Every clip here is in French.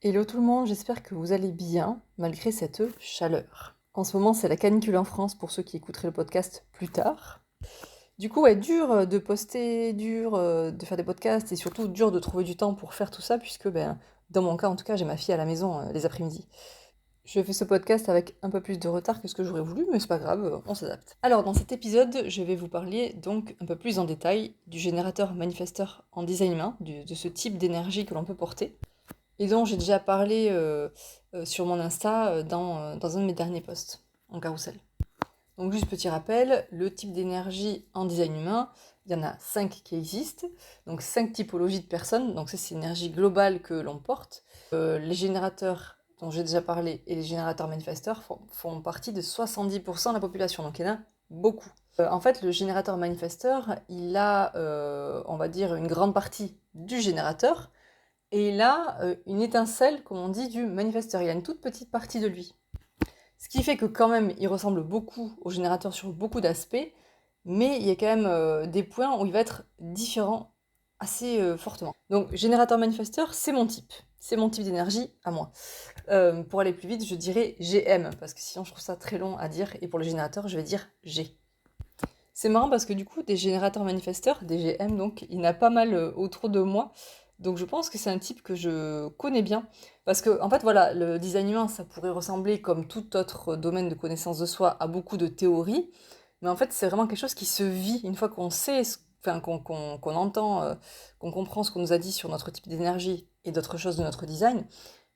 Hello tout le monde, j'espère que vous allez bien malgré cette chaleur. En ce moment, c'est la canicule en France pour ceux qui écouteraient le podcast plus tard. Du coup, ouais, dur de poster, dur de faire des podcasts et surtout dur de trouver du temps pour faire tout ça puisque, dans mon cas en tout cas, j'ai ma fille à la maison les après-midi. Je fais ce podcast avec un peu plus de retard que ce que j'aurais voulu, mais c'est pas grave, on s'adapte. Alors, dans cet épisode, je vais vous parler donc un peu plus en détail du générateur manifesteur en design humain, de ce type d'énergie que l'on peut porter et dont j'ai déjà parlé sur mon Insta dans un de mes derniers posts en carrousel. Donc juste petit rappel, le type d'énergie en design humain, il y en a 5 qui existent, donc 5 typologies de personnes, donc ça c'est l'énergie globale que l'on porte. Les générateurs dont j'ai déjà parlé et les générateurs manifesteurs font partie de 70% de la population, donc il y en a beaucoup. En fait, le générateur manifesteur, il a, on va dire, une grande partie du générateur, et il a une étincelle, comme on dit, du manifesteur. Il a une toute petite partie de lui. Ce qui fait que quand même, il ressemble beaucoup au générateur sur beaucoup d'aspects, mais il y a quand même des points où il va être différent assez fortement. Donc, générateur manifesteur, c'est mon type. C'est mon type d'énergie à moi. Pour aller plus vite, je dirais GM, parce que sinon je trouve ça très long à dire, et pour le générateur, je vais dire G. C'est marrant parce que du coup, des générateurs manifesteurs, des GM, donc, il y en a pas mal autour de moi. Donc je pense que c'est un type que je connais bien. Parce que, en fait, voilà, le design humain, ça pourrait ressembler, comme tout autre domaine de connaissance de soi, à beaucoup de théories. Mais en fait, c'est vraiment quelque chose qui se vit une fois qu'on sait, enfin, qu'on entend, qu'on comprend ce qu'on nous a dit sur notre type d'énergie et d'autres choses de notre design.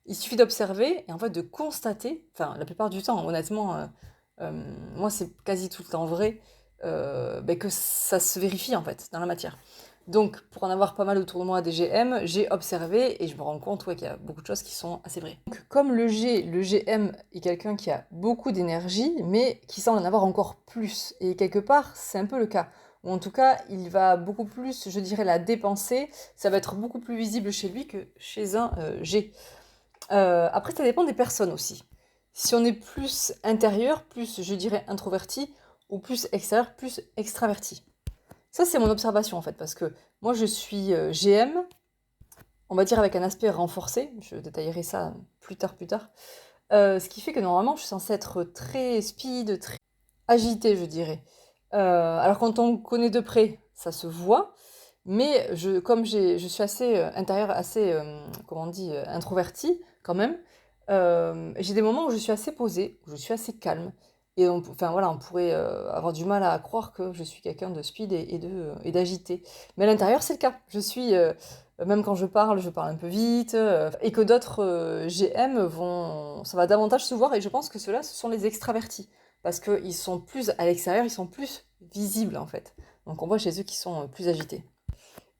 Il suffit d'observer et en fait de constater, enfin, la plupart du temps, honnêtement, moi, c'est quasi tout le temps vrai, que ça se vérifie en fait dans la matière. Donc, pour en avoir pas mal autour de moi des GM, j'ai observé et je me rends compte qu'il y a beaucoup de choses qui sont assez vraies. Donc, comme le GM est quelqu'un qui a beaucoup d'énergie, mais qui semble en avoir encore plus. Et quelque part, c'est un peu le cas. Ou en tout cas, il va beaucoup plus, je dirais, la dépenser. Ça va être beaucoup plus visible chez lui que chez un G. Après, ça dépend des personnes aussi. Si on est plus intérieur, plus, je dirais, introverti, ou plus extérieur, plus extraverti. Ça, c'est mon observation, en fait, parce que moi, je suis GM, on va dire avec un aspect renforcé, je détaillerai ça plus tard. Ce qui fait que normalement, je suis censée être très speed, très agitée, je dirais. Alors quand on connaît de près, ça se voit, mais comme je suis assez intérieure, assez, comment on dit, introvertie quand même, j'ai des moments où je suis assez posée, où je suis assez calme. Et enfin voilà, on pourrait avoir du mal à croire que je suis quelqu'un de speed et d'agité. Mais à l'intérieur, c'est le cas. Même quand je parle un peu vite, et que d'autres GM ça va davantage se voir, et je pense que ceux-là, ce sont les extravertis. Parce qu'ils sont plus à l'extérieur, ils sont plus visibles en fait. Donc on voit chez eux qu'ils sont plus agités.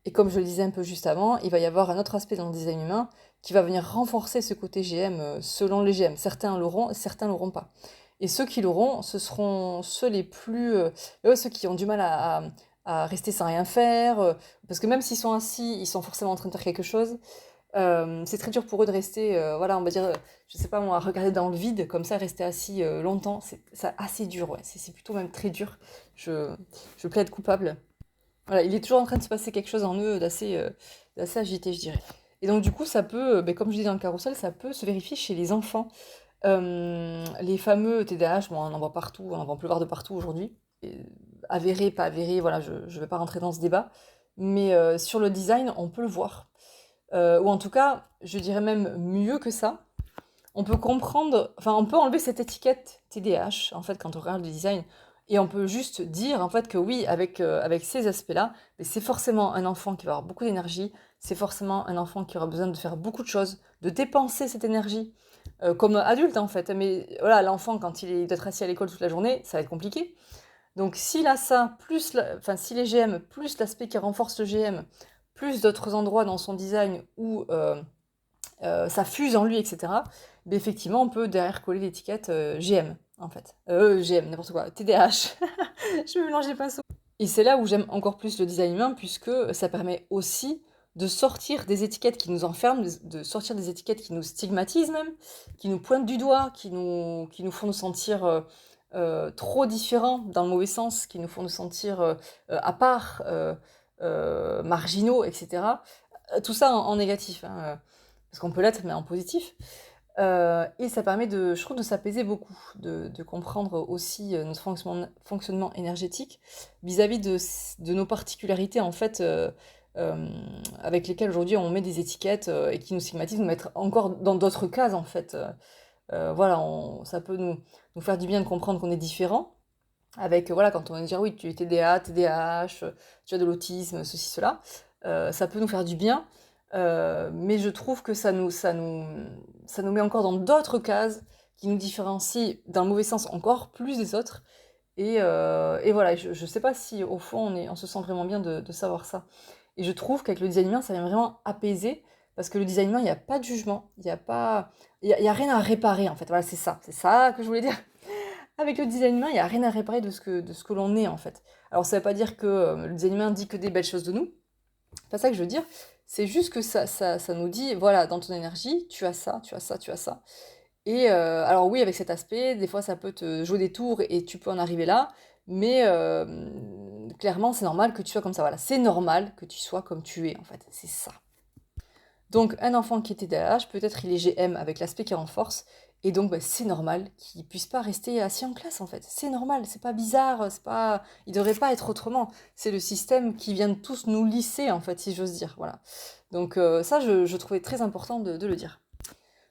Et comme je le disais un peu juste avant, il va y avoir un autre aspect dans le design humain qui va venir renforcer ce côté GM selon les GM. Certains l'auront, certains l'auront pas. Et ceux qui l'auront, ce seront ceux les plus... ouais, ceux qui ont du mal à rester sans rien faire. Parce que même s'ils sont assis, ils sont forcément en train de faire quelque chose. C'est très dur pour eux de rester, voilà, on va dire, je sais pas moi, à regarder dans le vide, comme ça, rester assis longtemps. C'est assez dur, ouais. C'est plutôt même très dur. Je, je plaide coupable. Voilà, il est toujours en train de se passer quelque chose en eux d'assez agité, je dirais. Et donc, du coup, ça peut, comme je dis dans le carrousel, ça peut se vérifier chez les enfants. Les fameux TDAH, bon, on en voit partout, on en voit pleuvoir de partout aujourd'hui. Avéré, pas avéré, voilà, je ne vais pas rentrer dans ce débat. Mais sur le design, on peut le voir. Ou en tout cas, je dirais même mieux que ça. On peut comprendre, enfin, on peut enlever cette étiquette TDAH, en fait, quand on regarde le design, et on peut juste dire, en fait, que oui, avec ces aspects-là, mais c'est forcément un enfant qui va avoir beaucoup d'énergie, c'est forcément un enfant qui aura besoin de faire beaucoup de choses, de dépenser cette énergie, comme adulte, en fait. Mais voilà, l'enfant, quand il doit être assis à l'école toute la journée, ça va être compliqué. Donc, s'il a ça, enfin, si les GM, plus l'aspect qui renforce le GM, plus d'autres endroits dans son design où ça fuse en lui, etc. Mais effectivement, on peut derrière coller l'étiquette GM, en fait. GM, n'importe quoi, TDAH. Je me mélange les pinceaux. Et c'est là où j'aime encore plus le design humain, puisque ça permet aussi de sortir des étiquettes qui nous enferment, de sortir des étiquettes qui nous stigmatisent même, qui nous pointent du doigt, qui nous font nous sentir trop différents dans le mauvais sens, qui nous font nous sentir à part, marginaux, etc. Tout ça en négatif, hein. Parce parce qu'on peut l'être, mais en positif. Et ça permet je trouve, de s'apaiser beaucoup, de comprendre aussi notre fonctionnement énergétique vis-à-vis de nos particularités, en fait, avec lesquelles aujourd'hui on met des étiquettes et qui nous stigmatisent, nous mettre encore dans d'autres cases, en fait. Voilà, ça peut nous faire du bien de comprendre qu'on est différent. Avec, voilà, quand on va dire oui, tu es TDA, TDAH, tu as de l'autisme, ceci, cela, ça peut nous faire du bien, mais je trouve que ça nous met encore dans d'autres cases qui nous différencient, dans le mauvais sens, encore plus des autres. Et voilà, je ne sais pas si au fond on se sent vraiment bien de savoir ça. Et je trouve qu'avec le design humain, ça vient vraiment apaiser, parce que le design humain, il n'y a pas de jugement, il y a rien à réparer en fait. Voilà, c'est ça que je voulais dire. Avec le design humain, il n'y a rien à réparer de ce que l'on est, en fait. Alors, ça ne veut pas dire que le design humain dit que des belles choses de nous. C'est pas ça que je veux dire. C'est juste que ça nous dit, voilà, dans ton énergie, tu as ça, tu as ça, tu as ça. Et alors oui, avec cet aspect, des fois, ça peut te jouer des tours et tu peux en arriver là. Mais clairement, c'est normal que tu sois comme ça. Voilà, c'est normal que tu sois comme tu es, en fait. C'est ça. Donc, un enfant qui est TDAH, peut-être il est GM avec l'aspect qui renforce, et donc bah, c'est normal qu'il puisse pas rester assis en classe en fait. C'est normal, c'est pas bizarre, il devrait pas être autrement. C'est le système qui vient de tous nous lisser en fait, si j'ose dire. Voilà. Donc ça, je trouvais très important de le dire.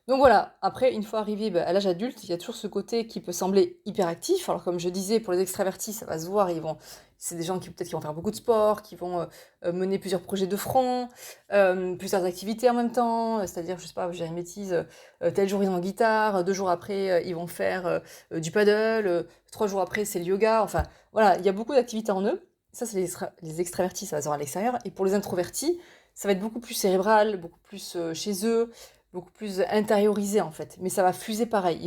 Donc voilà, après, une fois arrivé à l'âge adulte, il y a toujours ce côté qui peut sembler hyperactif. Alors comme je disais, pour les extravertis, ça va se voir, c'est des gens qui peut-être qui vont faire beaucoup de sport, qui vont mener plusieurs projets de front, plusieurs activités en même temps, c'est-à-dire, je sais pas, j'ai une bêtise, tel jour ils ont guitare, 2 jours après ils vont faire du paddle, 3 jours après c'est le yoga, enfin voilà, il y a beaucoup d'activités en eux. Ça, c'est les extravertis, ça va se voir à l'extérieur. Et pour les introvertis, ça va être beaucoup plus cérébral, beaucoup plus chez eux, beaucoup plus intériorisé en fait. Mais ça va fuser pareil.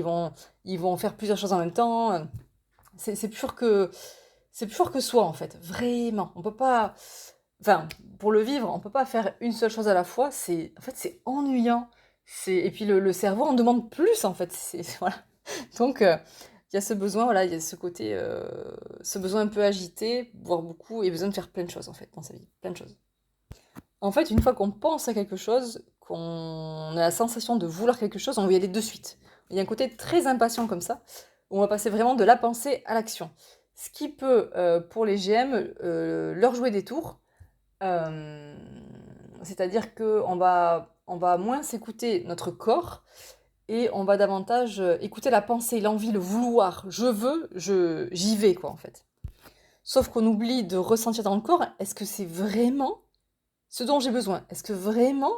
Ils vont faire plusieurs choses en même temps. C'est plus fort c'est plus fort que soi en fait. Vraiment. On peut pas, enfin, pour le vivre, on peut pas faire une seule chose à la fois. En fait, c'est ennuyant. Et puis le cerveau en demande plus en fait. Voilà. Donc, il y a ce besoin, voilà, il y a ce côté, ce besoin un peu agité, voire beaucoup, et besoin de faire plein de choses en fait dans sa vie. Plein de choses. En fait, une fois qu'on pense à quelque chose, qu'on a la sensation de vouloir quelque chose, on veut y aller de suite. Il y a un côté très impatient comme ça, où on va passer vraiment de la pensée à l'action. Ce qui peut, pour les GM, leur jouer des tours. Euh, C'est-à-dire on va moins s'écouter notre corps et on va davantage écouter la pensée, l'envie, le vouloir. Je veux, j'y vais, quoi, en fait. Sauf qu'on oublie de ressentir dans le corps, est-ce que c'est vraiment ce dont j'ai besoin? Est-ce que vraiment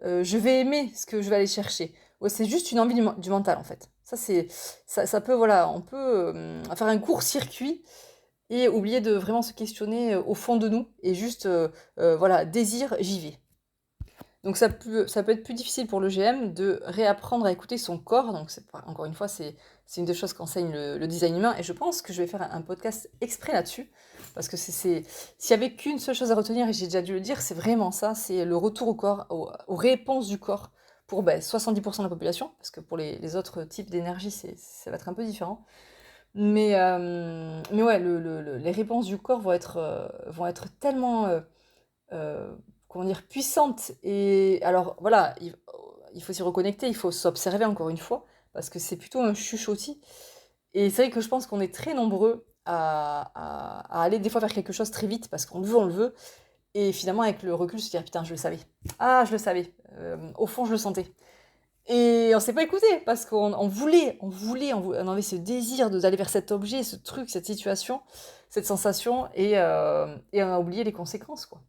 je vais aimer ce que je vais aller chercher? Ouais, c'est juste une envie du mental en fait. Ça peut, voilà, on peut faire un court-circuit et oublier de vraiment se questionner au fond de nous et juste, voilà, désir, j'y vais. Donc ça peut être plus difficile pour le GM de réapprendre à écouter son corps. Donc encore une fois, c'est une des choses qu'enseigne le design humain. Et je pense que je vais faire un podcast exprès là-dessus. Parce que s'il y avait qu'une seule chose à retenir, et j'ai déjà dû le dire, c'est vraiment ça, c'est le retour au corps, aux réponses du corps pour 70% de la population. Parce que pour les autres types d'énergie, ça va être un peu différent. Mais ouais, les réponses du corps vont être tellement euh, comment dire, puissante. Et alors voilà, il faut s'y reconnecter, il faut s'observer encore une fois, parce que c'est plutôt un chuchotis. Et c'est vrai que je pense qu'on est très nombreux à aller des fois faire quelque chose très vite, parce qu'on le veut, on le veut. Et finalement, avec le recul, se dire, putain, je le savais. Ah, je le savais. Au fond, je le sentais. Et on s'est pas écouté, parce on avait ce désir d'aller vers cet objet, ce truc, cette situation, cette sensation, et on a oublié les conséquences, quoi.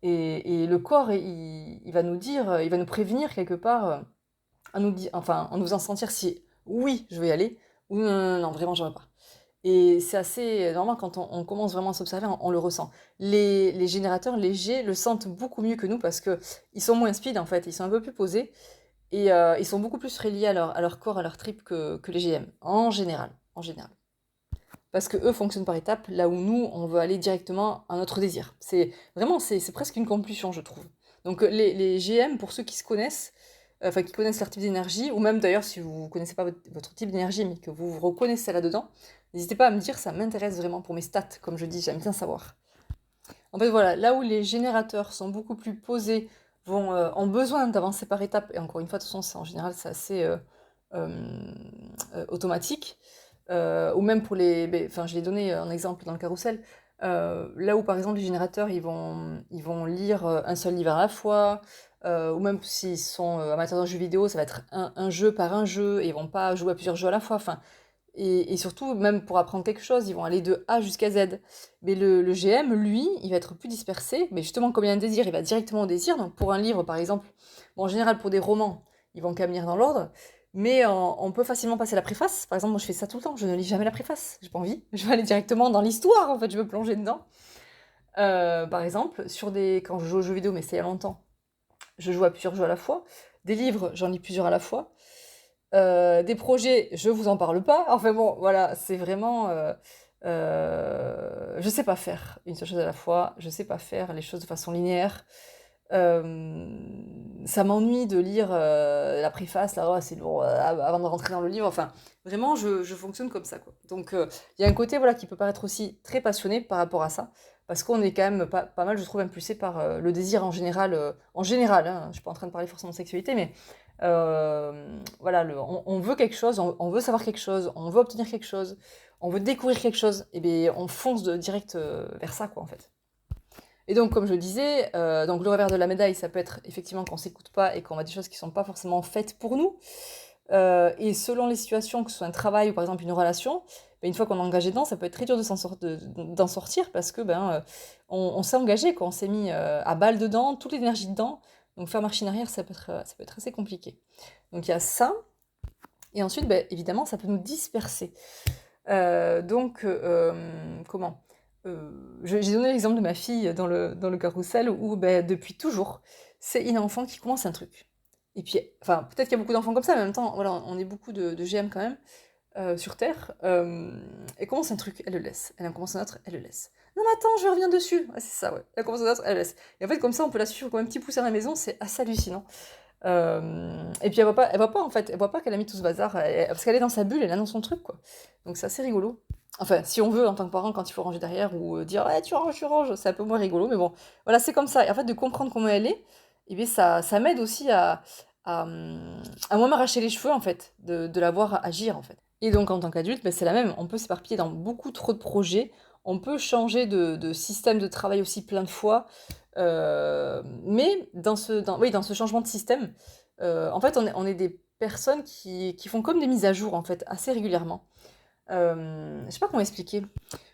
Et le corps, il va nous dire, il va nous prévenir quelque part, enfin, en nous faisant sentir si oui, je vais y aller, ou non, non, non, vraiment, je ne veux pas. Et c'est assez normal quand on commence vraiment à s'observer, on le ressent. Les générateurs légers le sentent beaucoup mieux que nous parce que ils sont moins speed en fait, ils sont un peu plus posés et ils sont beaucoup plus reliés à leur corps, à leur trip que les GM, en général, en général. Parce que eux fonctionnent par étapes, là où nous, on veut aller directement à notre désir. C'est presque une compulsion, je trouve. Donc les GM, pour ceux qui se connaissent, enfin qui connaissent leur type d'énergie, ou même d'ailleurs si vous ne connaissez pas votre type d'énergie, mais que vous vous reconnaissez là-dedans, n'hésitez pas à me dire, ça m'intéresse vraiment pour mes stats, comme je dis, j'aime bien savoir. En fait, voilà, là où les générateurs sont beaucoup plus posés, ont besoin d'avancer par étapes, et encore une fois, de toute façon, en général, c'est assez automatique, ou même pour les... Enfin, je l'ai donné un exemple dans le carrousel, là où, par exemple, les générateurs, ils vont lire un seul livre à la fois, ou même s'ils sont amateurs de jeux vidéo, ça va être un jeu par un jeu, et ils vont pas jouer à plusieurs jeux à la fois, enfin... Et surtout, même pour apprendre quelque chose, ils vont aller de A jusqu'à Z. Mais le GM, lui, il va être plus dispersé. Mais justement, comme il y a un désir, il va directement au désir. Donc pour un livre, par exemple, bon, en général, pour des romans, ils vont quand même lire dans l'ordre. Mais on peut facilement passer la préface. Par exemple, moi, je fais ça tout le temps. Je ne lis jamais la préface. J'ai pas envie. Je vais aller directement dans l'histoire, en fait. Je veux plonger dedans. Par exemple, quand je joue aux jeux vidéo, mais c'est il y a longtemps, je joue à plusieurs jeux à la fois. Des livres, j'en lis plusieurs à la fois. Des projets, je vous en parle pas. Enfin bon, voilà, c'est vraiment... je sais pas faire une seule chose à la fois, je sais pas faire les choses de façon linéaire. Ça m'ennuie de lire la préface, là, oh, c'est lourd, avant de rentrer dans le livre. Enfin, vraiment, je fonctionne comme ça, quoi. Donc, il y a un côté, voilà, qui peut paraître aussi très passionné par rapport à ça, parce qu'on est quand même pas mal, je trouve, impulsé par le désir en général, hein. Je suis pas en train de parler forcément de sexualité, mais voilà, on veut quelque chose, on veut savoir quelque chose, on veut obtenir quelque chose, on veut découvrir quelque chose, et bien on fonce direct vers ça, quoi, en fait. Et donc, comme je disais, donc le revers de la médaille, ça peut être effectivement qu'on s'écoute pas et qu'on a des choses qui sont pas forcément faites pour nous. Et selon les situations, que ce soit un travail ou par exemple une relation, ben, une fois qu'on est engagé dedans, ça peut être très dur d'en sortir parce que on s'est engagé, quoi, on s'est mis à balle dedans, toute l'énergie dedans. Donc faire machine arrière, ça peut être assez compliqué. Donc il y a ça. Et ensuite, ben, évidemment, ça peut nous disperser. Comment j'ai donné l'exemple de ma fille dans le carrousel où ben, depuis toujours, c'est une enfant qui commence un truc. Et puis, enfin, peut-être qu'il y a beaucoup d'enfants comme ça, mais en même temps, voilà, on est beaucoup de GM quand même sur Terre. Elle commence un truc, elle le laisse. Elle en commence un autre, elle le laisse. Non mais attends, je reviens dessus. Ouais, c'est ça, ouais. Elle commence un autre, elle le laisse. Et en fait, comme ça, on peut la suivre comme un petit pouce à la maison, c'est assez hallucinant. Et puis elle voit pas en fait, elle voit pas qu'elle a mis tout ce bazar, parce qu'elle est dans sa bulle, elle est dans son truc quoi. Donc c'est assez rigolo. Enfin, si on veut en tant que parent, quand il faut ranger derrière ou dire ouais tu ranges, c'est un peu moins rigolo, mais bon, voilà c'est comme ça. Et en fait de comprendre comment elle est, et bien ça m'aide aussi à moins m'arracher les cheveux en fait, de la voir agir en fait. Et donc en tant qu'adulte, ben, c'est la même. On peut s'éparpiller dans beaucoup trop de projets. On peut changer de système de travail aussi plein de fois. Mais oui, dans ce changement de système, en fait, on est des personnes qui font comme des mises à jour, en fait, assez régulièrement. Je sais pas comment expliquer.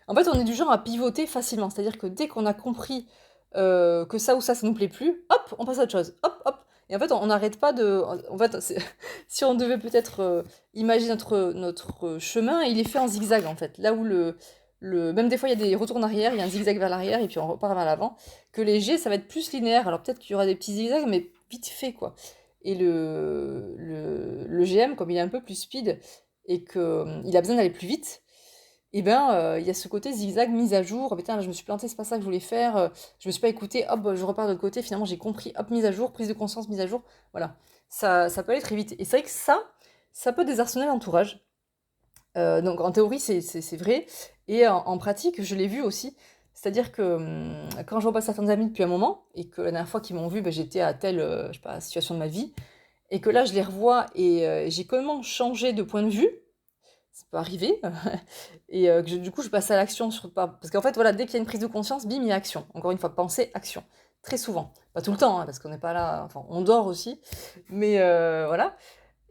En fait, on est du genre à pivoter facilement. C'est-à-dire que dès qu'on a compris que ça ou ça nous plaît plus, hop, on passe à autre chose. Hop, hop. Et en fait, on n'arrête pas de... En fait, si on devait peut-être imaginer notre chemin, il est fait en zigzag, en fait. Là où même des fois, il y a des retours en arrière, il y a un zigzag vers l'arrière, et puis on repart vers l'avant. Que les G, ça va être plus linéaire. Alors peut-être qu'il y aura des petits zigzags, mais vite fait, quoi. Et le GM, comme il est un peu plus speed, et qu'il a besoin d'aller plus vite, et ben, il y a ce côté zigzag, mise à jour. Putain, là, je me suis plantée, c'est pas ça que je voulais faire. Je me suis pas écoutée, hop, je repars de l'autre côté. Finalement, j'ai compris, hop, mise à jour, prise de conscience, mise à jour. Voilà. Ça peut aller très vite. Et c'est vrai que ça peut désarçonner l'entourage. Donc en théorie, c'est vrai. Et en pratique, je l'ai vu aussi. C'est-à-dire que quand je vois pas certains amis depuis un moment, et que la dernière fois qu'ils m'ont vu, ben, j'étais à telle je sais pas, situation de ma vie, et que là, je les revois et j'ai comment changé de point de vue, ça peut arriver, et du coup, je passe à l'action parce qu'en fait, voilà, dès qu'il y a une prise de conscience, bim, il y a action. Encore une fois, pensée, action. Très souvent. Pas tout le temps, hein, parce qu'on n'est pas là, enfin, on dort aussi, mais voilà.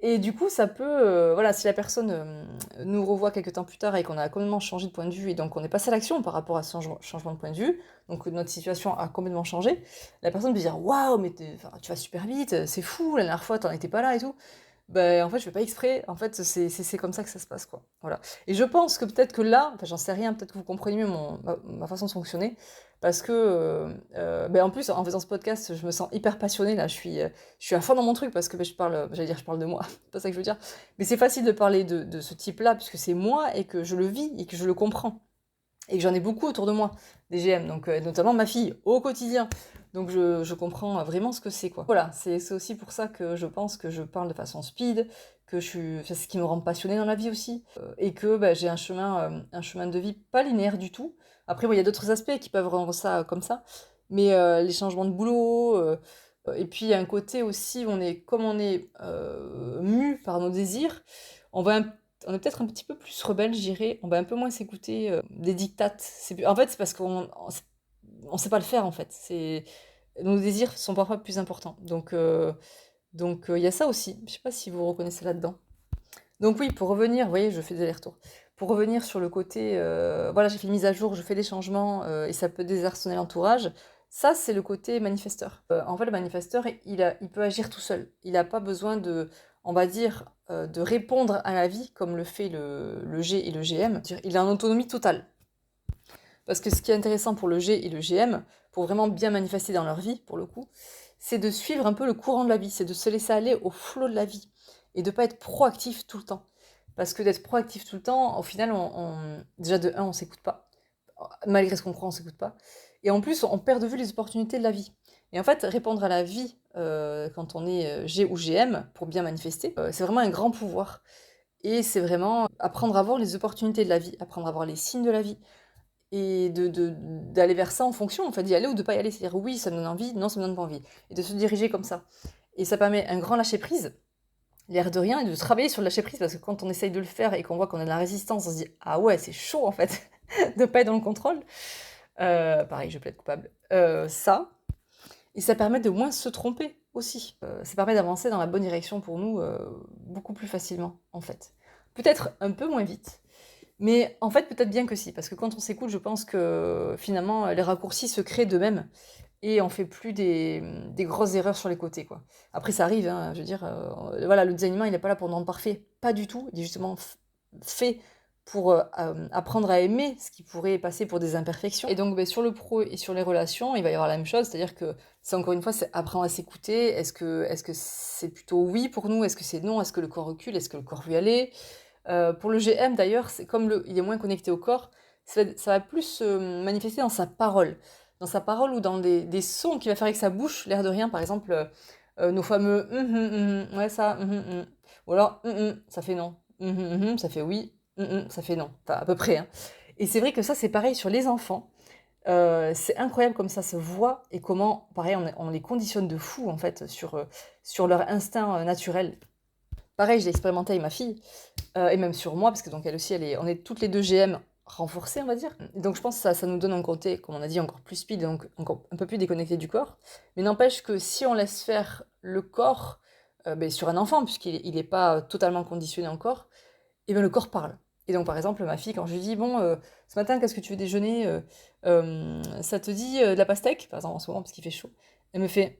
Et du coup, ça peut, voilà, si la personne nous revoit quelques temps plus tard et qu'on a complètement changé de point de vue et donc on est passé à l'action par rapport à ce changement de point de vue, donc notre situation a complètement changé, la personne peut dire waouh, mais enfin, tu vas super vite, c'est fou, la dernière fois t'en étais pas là et tout. Ben, en fait, je fais pas exprès. En fait, c'est comme ça que ça se passe, quoi. Voilà. Et je pense que peut-être que là, enfin, j'en sais rien, peut-être que vous comprenez mieux ma façon de fonctionner. Parce que, ben, en plus, en faisant ce podcast, je me sens hyper passionnée, là. Je suis à fond dans mon truc parce que ben, j'allais dire, je parle de moi. C'est pas ça que je veux dire. Mais c'est facile de parler de ce type-là, puisque c'est moi et que je le vis et que je le comprends et que j'en ai beaucoup autour de moi, des GM, donc notamment ma fille, au quotidien. Donc je comprends vraiment ce que c'est, quoi. Voilà, c'est aussi pour ça que je pense que je parle de façon speed, c'est ce qui me rend passionnée dans la vie aussi, et que bah, j'ai un chemin de vie pas linéaire du tout. Après, bon, il y a d'autres aspects qui peuvent rendre ça comme ça, mais les changements de boulot, Et puis il y a un côté aussi, comme on est mu par nos désirs, on va on est peut-être un petit peu plus rebelle, je dirais. On va un peu moins s'écouter des dictates. En fait, c'est parce on sait pas le faire, en fait. Nos désirs sont parfois plus importants. Donc, il y a ça aussi. Je sais pas si vous vous reconnaissez là-dedans. Donc oui, pour revenir, vous voyez, je fais des allers-retours. Pour revenir sur le côté, voilà, j'ai fait une mise à jour, je fais des changements et ça peut désarçonner l'entourage. Ça, c'est le côté manifesteur. En fait, le manifesteur, il peut agir tout seul. Il n'a pas besoin on va dire, de répondre à la vie comme le fait le G et le GM. Il a une autonomie totale. Parce que ce qui est intéressant pour le G et le GM, pour vraiment bien manifester dans leur vie, pour le coup, c'est de suivre un peu le courant de la vie, c'est de se laisser aller au flot de la vie et de pas être proactif tout le temps. Parce que d'être proactif tout le temps, au final, déjà de un, on s'écoute pas. Malgré ce qu'on croit, on s'écoute pas. Et en plus, on perd de vue les opportunités de la vie. Et en fait, répondre à la vie quand on est G ou GM pour bien manifester, c'est vraiment un grand pouvoir. Et c'est vraiment apprendre à voir les opportunités de la vie, apprendre à voir les signes de la vie, et d'aller vers ça en fonction, en fait, d'y aller ou de pas y aller. C'est-à-dire, oui, ça me donne envie, non, ça me donne pas envie. Et de se diriger comme ça. Et ça permet un grand lâcher-prise, l'air de rien, et de travailler sur le lâcher-prise, parce que quand on essaye de le faire et qu'on voit qu'on a de la résistance, on se dit, ah ouais, c'est chaud, en fait, de pas être dans le contrôle. Pareil, je plaide coupable. Ça, et ça permet de moins se tromper aussi. Ça permet d'avancer dans la bonne direction pour nous beaucoup plus facilement, en fait. Peut-être un peu moins vite, mais en fait, peut-être bien que si, parce que quand on s'écoute, je pense que finalement, les raccourcis se créent d'eux-mêmes et on fait plus des grosses erreurs sur les côtés, quoi. Après, ça arrive, hein, je veux dire, voilà, le design humain, il n'est pas là pour nous rendre parfait, pas du tout. Il est justement fait pour apprendre à aimer ce qui pourrait passer pour des imperfections. Et donc, ben, sur le pro et sur les relations, il va y avoir la même chose, c'est-à-dire que c'est encore une fois, c'est apprendre à s'écouter. Est-ce que c'est plutôt oui pour nous? Est-ce que c'est non? Est-ce que le corps recule? Est-ce que le corps veut y aller? Pour le GM d'ailleurs, c'est comme il est moins connecté au corps, ça va plus se manifester dans sa parole ou dans des sons qu'il va faire avec sa bouche, l'air de rien, par exemple, nos fameux ouais ça, ou alors ça fait non, ça fait oui, ça fait non, enfin à peu près, hein. Et c'est vrai que ça c'est pareil sur les enfants. C'est incroyable comme ça se voit et comment, pareil, on les conditionne de fou en fait sur leur instinct naturel. Pareil, je l'ai expérimenté avec ma fille, et même sur moi, parce que donc elle aussi, on est toutes les deux GM renforcées, on va dire. Et donc je pense que ça nous donne un côté, comme on a dit, encore plus speed, donc encore un peu plus déconnecté du corps. Mais n'empêche que si on laisse faire le corps, ben, sur un enfant, puisqu'il n'est pas totalement conditionné encore, et bien le corps parle. Et donc par exemple, ma fille, quand je lui dis, bon, ce matin, qu'est-ce que tu veux déjeuner? Ça te dit de la pastèque, par exemple en ce moment, parce qu'il fait chaud. Elle me fait,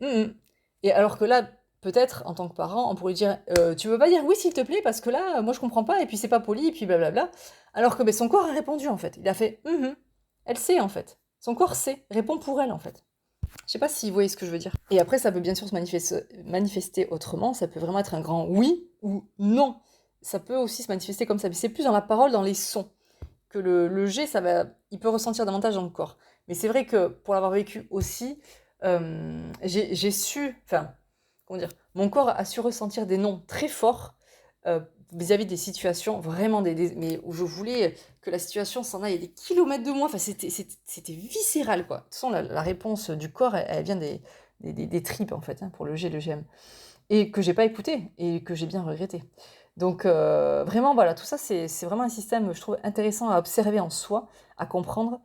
Et alors que là, peut-être, en tant que parent, on pourrait dire, tu veux pas dire oui s'il te plaît, parce que là, moi je comprends pas, et puis c'est pas poli, et puis blablabla. Alors que ben, son corps a répondu en fait. Il a fait, Elle sait en fait. Son corps sait, répond pour elle en fait. Je sais pas si vous voyez ce que je veux dire. Et après, ça peut bien sûr se manifester autrement. Ça peut vraiment être un grand oui ou non. Ça peut aussi se manifester comme ça. Mais c'est plus dans la parole, dans les sons. Que le G, il peut ressentir davantage dans le corps. Mais c'est vrai que pour l'avoir vécu aussi, j'ai su, enfin, comment dire, mon corps a su ressentir des non très forts vis-à-vis des situations vraiment mais où je voulais que la situation s'en aille des kilomètres de moi. Enfin, c'était viscéral, quoi. De toute façon, la réponse du corps, elle vient des tripes, en fait, hein, pour le G et le GM. Et que j'ai pas écouté, et que j'ai bien regretté. Donc, vraiment, voilà, tout ça, c'est vraiment un système, je trouve, intéressant à observer en soi, à comprendre,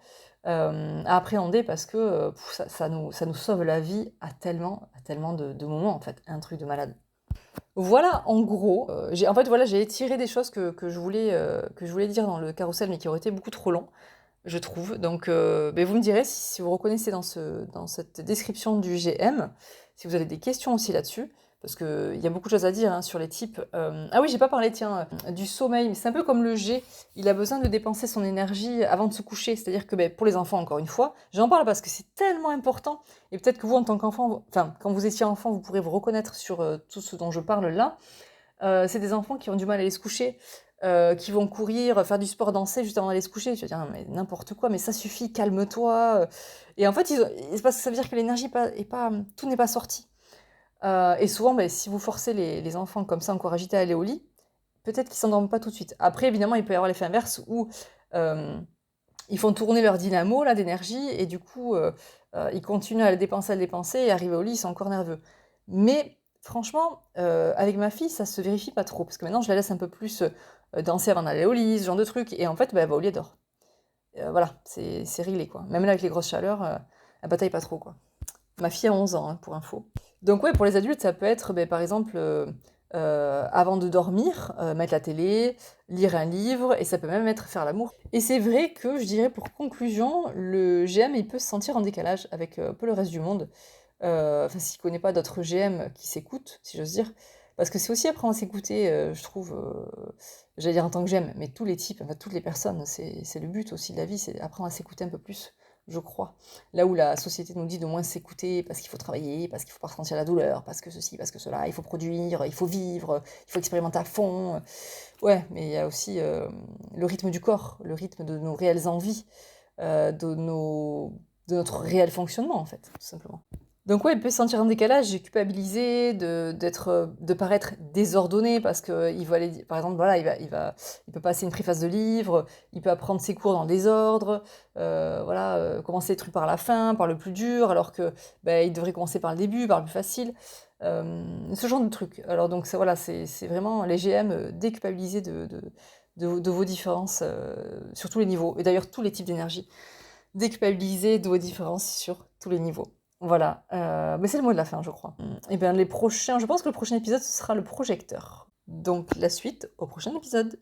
à appréhender, parce que ça nous sauve la vie à tellement de moments, en fait. Un truc de malade. Voilà, en gros, en fait, voilà, j'ai étiré des choses que je voulais dire dans le carrousel, mais qui auraient été beaucoup trop longs, je trouve. Donc, ben, vous me direz si vous reconnaissez dans cette description du GM, si vous avez des questions aussi là-dessus, parce qu'il y a beaucoup de choses à dire, hein, sur les types. Ah oui, j'ai pas parlé, tiens, du sommeil, mais c'est un peu comme le G, il a besoin de dépenser son énergie avant de se coucher. C'est-à-dire que ben, pour les enfants, encore une fois, j'en parle parce que c'est tellement important, et peut-être que vous, en tant qu'enfant, enfin, quand vous étiez enfant, vous pourrez vous reconnaître sur tout ce dont je parle là. C'est des enfants qui ont du mal à aller se coucher, qui vont courir, faire du sport, danser juste avant d'aller se coucher. Tu vas dire, non, mais n'importe quoi, mais ça suffit, calme-toi. Et en fait, c'est parce que ça veut dire que l'énergie tout n'est pas sorti. Et souvent, ben, si vous forcez les enfants comme ça, encore agités à aller au lit, peut-être qu'ils s'endorment pas tout de suite. Après, évidemment, il peut y avoir l'effet inverse où ils font tourner leur dynamo là d'énergie et du coup, ils continuent à le dépenser et arrivé au lit, ils sont encore nerveux. Mais franchement, avec ma fille, ça se vérifie pas trop parce que maintenant je la laisse un peu plus, danser avant d'aller au lit, ce genre de trucs et en fait, bah, elle va au lit, elle dort. Voilà, c'est réglé quoi. Même là avec les grosses chaleurs, elle bataille pas trop quoi. Ma fille a 11 ans, hein, pour info. Donc ouais, pour les adultes, ça peut être, par exemple, avant de dormir, mettre la télé, lire un livre, et ça peut même être faire l'amour. Et c'est vrai que, je dirais pour conclusion, le GM, il peut se sentir en décalage avec un peu le reste du monde. Enfin, s'il connaît pas d'autres GM qui s'écoutent, si j'ose dire. Parce que c'est aussi apprendre à s'écouter, je trouve, j'allais dire en tant que GM, mais tous les types, enfin, toutes les personnes, c'est le but aussi de la vie, c'est apprendre à s'écouter un peu plus, je crois. Là où la société nous dit de moins s'écouter parce qu'il faut travailler, parce qu'il faut pas ressentir la douleur, parce que ceci, parce que cela, il faut produire, il faut vivre, il faut expérimenter à fond. Ouais, mais il y a aussi le rythme du corps, le rythme de nos réelles envies, de notre réel fonctionnement en fait, tout simplement. Donc ouais, il peut se sentir en décalage et culpabiliser de paraître désordonné parce que il va aller, par exemple, voilà, il peut passer une préface de livre, il peut apprendre ses cours dans le désordre, voilà, commencer les trucs par la fin, par le plus dur, alors que il devrait commencer par le début, par le plus facile, ce genre de trucs. Alors donc voilà, c'est vraiment les GM déculpabiliser de vos différences sur tous les niveaux, et d'ailleurs tous les types d'énergie, déculpabiliser de vos différences sur tous les niveaux. Voilà, mais c'est le mot de la fin, je crois. Et bien je pense que le prochain épisode, ce sera le projecteur. Donc la suite au prochain épisode.